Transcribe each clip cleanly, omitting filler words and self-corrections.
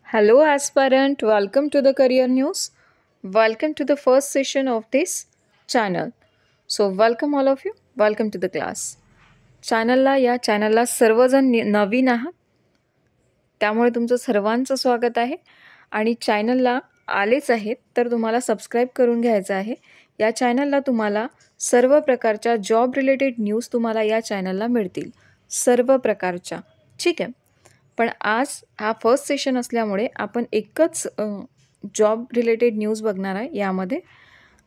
Hello, aspirant. Welcome to the Career News. Welcome to the first session of this channel. So, welcome all of you. Welcome to the class. चॅनलला सर्वजण नवीन आहात, त्यामुळे तुमचं सर्वांचं स्वागत आहे. आणि चॅनलला आलेच आहेत तर तुम्हाला सबस्क्राईब करून घ्यायचं आहे. या चॅनलला तुम्हाला सर्व प्रकारच्या जॉब रिलेटेड न्यूज तुम्हाला या चॅनलला मिळतील, सर्व प्रकारच्या. ठीक आहे. पण आज हा फर्स्ट सेशन असल्यामुळे आपण एकच जॉब रिलेटेड न्यूज बघणार आहे यामध्ये,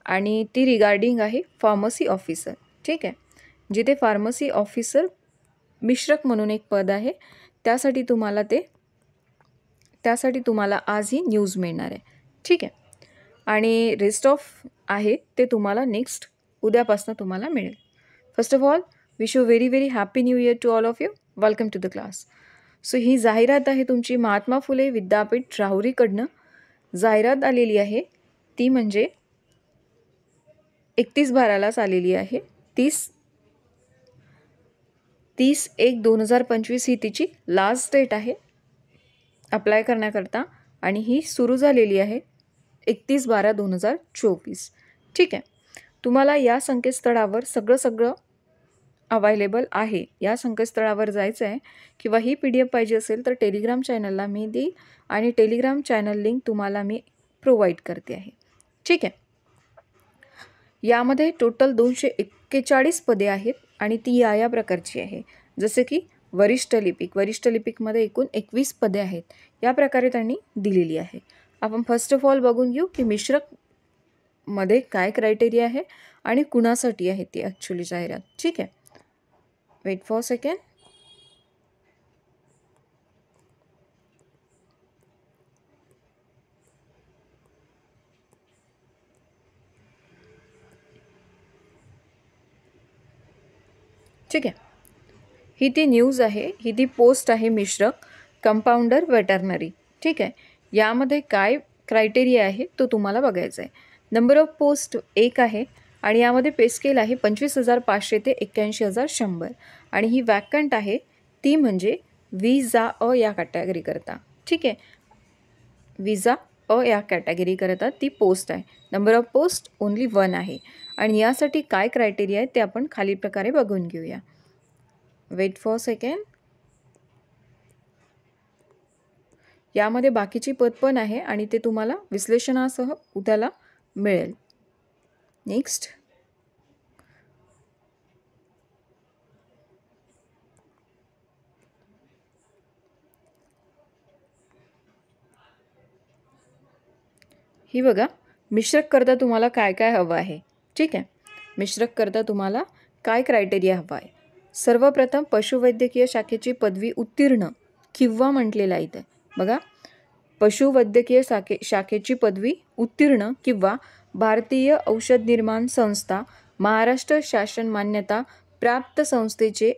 आणि ती रिगार्डिंग आहे फार्मसी ऑफिसर. ठीक आहे. जिथे फार्मसी ऑफिसर मिश्रक म्हणून एक पद आहे, त्यासाठी तुम्हाला आज ही न्यूज मिळणार आहे. ठीक आहे. आणि रेस्ट ऑफ आहे ते तुम्हाला नेक्स्ट उद्यापासून तुम्हाला मिळेल. First of all, wish you very very happy new year to all of you. Welcome to the class. So ही जाहिरात आहे तुमची महात्मा फुले विद्यापीठ राहुरीकडनं जाहिरात आलेली आहे. ती म्हणजे 31/12लाच आलेली आहे. 30/1/2025 ही तिची लास्ट डेट आहे अप्लाय करण्याकरता, आणि ही सुरू झालेली आहे 31/12/2024. ठीक आहे. तुम्हाला या संकेतस्थळावर सगळं अवेलेबल आहे. या संकेतस्थळावर जायचं आहे, किंवा ही PDF पाहिजे असेल तर टेलिग्राम चॅनलला मी देईल, आणि टेलिग्राम चॅनल लिंक तुम्हाला मी प्रोव्हाइड करते आहे. ठीक आहे. यामध्ये टोटल 241 पदे आहेत, आणि ती या प्रकारची आहे. जसे की वरिष्ठ लिपिकमध्ये एकूण 21 पदे आहेत. या प्रकारे त्यांनी दिलेली आहे. आपण फर्स्ट ऑफ ऑल बघून घेऊ की मिश्रकमध्ये काय क्रायटेरिया आहे आणि कुणासाठी आहे ती ॲक्च्युली जाहिरात. ठीक आहे. Wait for second. ठीक आहे. ही ती न्यूज आहे, ही ती पोस्ट आहे मिश्रक कंपाऊंडर वेटरनरी. ठीक आहे. यामध्ये काय क्रायटेरिया आहे तो तुम्हाला बघायचा आहे. नंबर ऑफ पोस्ट 1 आहे, आणि यामध्ये पे स्केल आहे 25,500 ते 81,100, आणि ही वॅकंट आहे ती म्हणजे विजा अ या कॅटेगरी करता. ठीक आहे. विजा अ या कॅटेगरी करता ती पोस्ट आहे. नंबर ऑफ पोस्ट ओनली 1 आहे, आणि यासाठी काय क्रायटेरिया आहे ते आपण खाली प्रकारे बघून घेऊया. Wait for second. यामध्ये बाकीची पद पण आहे, आणि ते तुम्हाला विश्लेषणासह उद्याला मिळेल. नेक्स्ट. ही बघा, मिश्रक करता तुम्हाला काय काय हवं आहे. ठीक आहे. मिश्रक करता तुम्हाला काय क्रायटेरिया हवा आहे. सर्वप्रथम पशुवैद्यकीय शाखेची पदवी उत्तीर्ण किंवा म्हटलेलं आहे इथे बघा, पशुवैद्यकीय शाखेची पदवी उत्तीर्ण किंवा भारतीय औषध निर्माण संस्था महाराष्ट्र शासन मान्यता प्राप्त संस्थेचे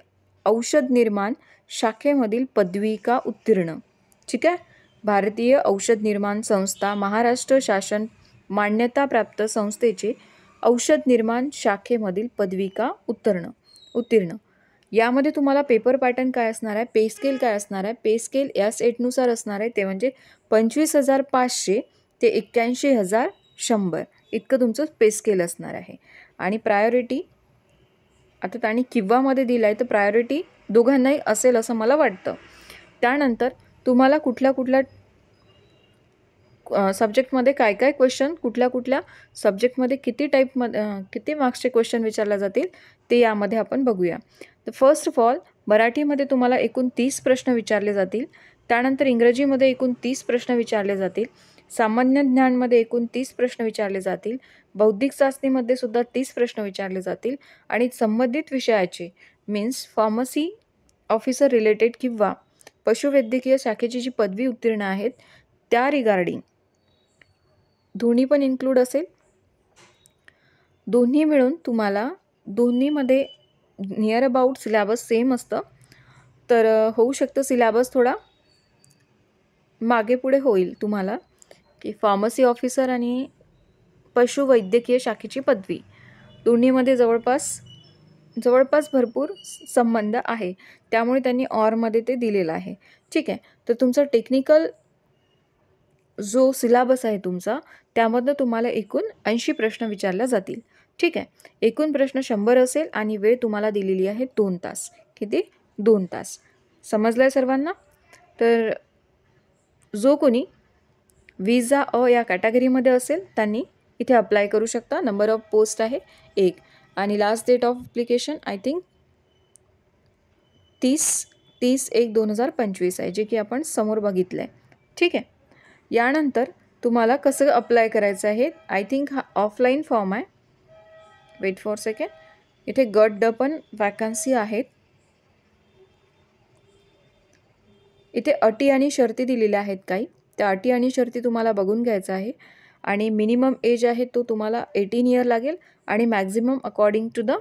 औषध निर्माण शाखेमधील पदविका उत्तीर्ण. ठीक आहे. भारतीय औषध निर्माण संस्था महाराष्ट्र शासन मान्यताप्राप्त संस्थेचे औषध निर्माण शाखेमधील पदविका उत्तीर्ण. यामध्ये तुम्हाला पेपर पॅटर्न काय असणार आहे, पे स्केल काय असणार आहे. पे स्केल S8नुसार असणार आहे, ते म्हणजे 25,500 ते 81,100 इतकं तुमचं पे स्केल असणार आहे. आणि प्रायोरिटी आता त्यांनी किंवामध्ये दिलं आहे, तर प्रायोरिटी दोघांनाही असेल असं मला वाटतं. त्यानंतर तुम्हाला कुठल्या सब्जेक्टमध्ये काय क्वेश्चन, कुठल्या सब्जेक्टमध्ये किती मार्क्सचे क्वेश्चन विचारले जातील ते यामध्ये आपण बघूया. तर फर्स्ट ऑफ ऑल, मराठीमध्ये तुम्हाला एकूण 30 प्रश्न विचारले जातील. त्यानंतर इंग्रजीमध्ये एकूण 30 प्रश्न विचारले जातील. सामान्य ज्ञानमध्ये एकूण 30 प्रश्न विचारले जातील. बौद्धिक चाचणीमध्ये सुद्धा 30 प्रश्न विचारले जातील. आणि संबंधित विषयाचे मीन्स फार्मसी ऑफिसर रिलेटेड किंवा पशुवैद्यकीय शाखेची जी पदवी उत्तीर्ण आहेत त्या रिगार्डिंग दोन्ही पण इन्क्लूड असेल. दोन्ही मिळून तुम्हाला दोन्हीमध्ये नियर अबाउट सिलेबस सेम असतं. तर होऊ शकतं सिलेबस थोडा मागे पुढे होईल तुम्हाला, की फार्मसी ऑफिसर आणि पशुवैद्यकीय शाखेची पदवी दोन्हीमध्ये जवळपास भरपूर संबंध आहे. त्यामुळे त्यांनी ऑरमध्ये ते दिलेलं आहे. ठीक आहे. तर तुमचं टेक्निकल जो सिलेबस आहे तुमचा त्यामधनं तुम्हाला एकूण 80 प्रश्न विचारले जातील. ठीक आहे. एकूण प्रश्न 100 असेल आणि वेळ तुम्हाला दिलेली आहे 2 तास. किती? 2 तास. समजलं आहे सर्वांना? तर जो कोणी विजा अ या कॅटेगरीमध्ये असेल त्यांनी इथे अप्लाय करू शकता. नंबर ऑफ पोस्ट आहे 1 आणि last date of application I think 30/1/2025 आहे, जे की आपण समोर बघितलं आहे. ठीक आहे. यानंतर तुम्हाला कसं अप्लाय करायचं आहे, आय थिंक हा ऑफलाईन फॉर्म आहे. Wait for second. इथे गट ड पण वॅकन्सी आहेत. इथे अटी आणि शर्ती दिलेल्या आहेत काही. त्या अटी आणि शर्ती तुम्हाला बघून घ्यायचं आहे. आणि मिनिमम एज आहे तो तुम्हाला 18 इयर लागेल आणि maximum according to the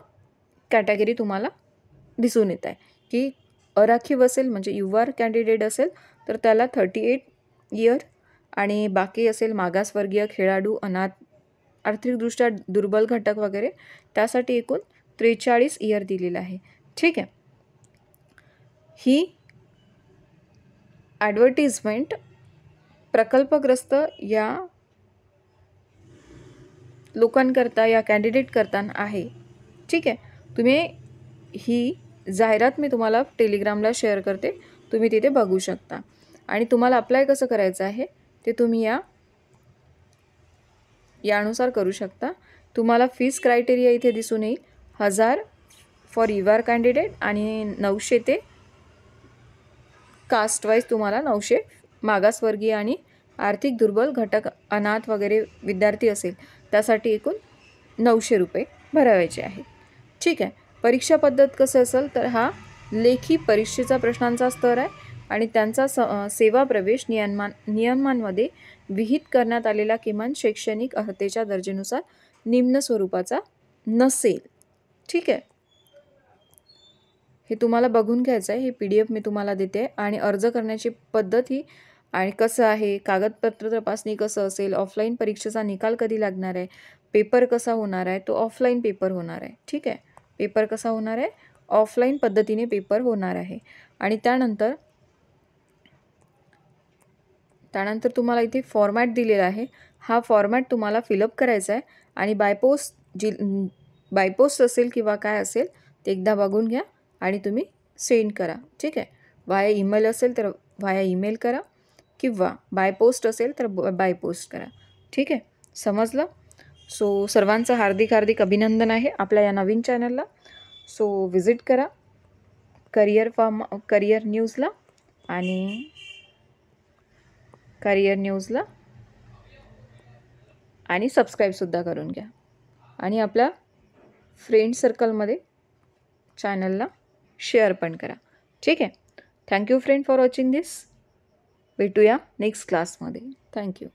category तुम्हाला दिसून येत आहे की अराखीव असेल म्हणजे युआर कॅन्डिडेट असेल तर त्याला 38 इयर आणि बाकी असेल मागासवर्गीय, खेळाडू, अनाथ, आर्थिकदृष्ट्या दुर्बल घटक वगैरे त्यासाठी एकूण 43 इयर दिलेलं आहे. ठीक आहे. ही ॲडव्हर्टिजमेंट प्रकल्पग्रस्त या लोकांकरता या कॅन्डिडेट करताना आहे. ठीक आहे. तुम्ही ही जाहिरात मी तुम्हाला टेलिग्रामला शेअर करते, तुम्ही तिथे बघू शकता. आणि तुम्हाला अप्लाय कसं करायचं आहे ते तुम्ही यानुसार करू शकता. तुम्हाला फीस क्रायटेरिया इथे दिसून येईल. 1000 फॉर युआर कॅन्डिडेट आणि 900 ते कास्ट वाईज तुम्हाला 900 मागासवर्गीय आणि आर्थिक दुर्बल घटक, अनाथ वगैरे विद्यार्थी असेल त्यासाठी एकूण 900 रुपये भरावायचे आहेत. ठीक आहे. परीक्षा पद्धत कसं असेल तर हा लेखी परीक्षेचा प्रश्नांचा स्तर आहे आणि त्यांचा सेवा प्रवेश नियमांमध्ये विहित करण्यात आलेला किमान शैक्षणिक अर्हतेच्या दर्जेनुसार निम्न स्वरूपाचा नसेल. ठीक आहे. हे तुम्हाला बघून घ्यायचं आहे. हे PDF मी तुम्हाला देते आणि अर्ज करण्याची पद्धत ही आणि कसं आहे, कागदपत्र तपासणी कसं असेल, ऑफलाईन परीक्षेचा निकाल कधी लागणार आहे, पेपर कसा होणार आहे, तो ऑफलाईन पेपर होणार आहे. ठीक आहे. पेपर कसा होणार आहे, ऑफलाईन पद्धतीने पेपर होणार आहे. आणि त्यानंतर तुम्हाला इथे फॉर्मॅट दिलेला आहे. हा फॉर्मॅट तुम्हाला फिलअप करायचा आहे आणि बायपोस्ट असेल किंवा काय असेल ते एकदा बघून घ्या आणि तुम्ही सेंड करा. ठीक आहे. वाया ईमेल असेल तर वाया ईमेल करा किंवा बाय पोस्ट असेल तर बाय पोस्ट करा. ठीक आहे. समजलं? सो सर्वांचं हार्दिक अभिनंदन आहे आपल्या या नवीन चॅनलला. सो विजिट करा करियर न्यूजला आणि सबस्क्राईबसुद्धा करून घ्या आणि आपल्या फ्रेंड सर्कलमध्ये चॅनलला शेअर पण करा. ठीक आहे. थँक्यू फ्रेंड फॉर वॉचिंग दिस. भेटूया नेक्स्ट क्लासमध्ये. थँक्यू.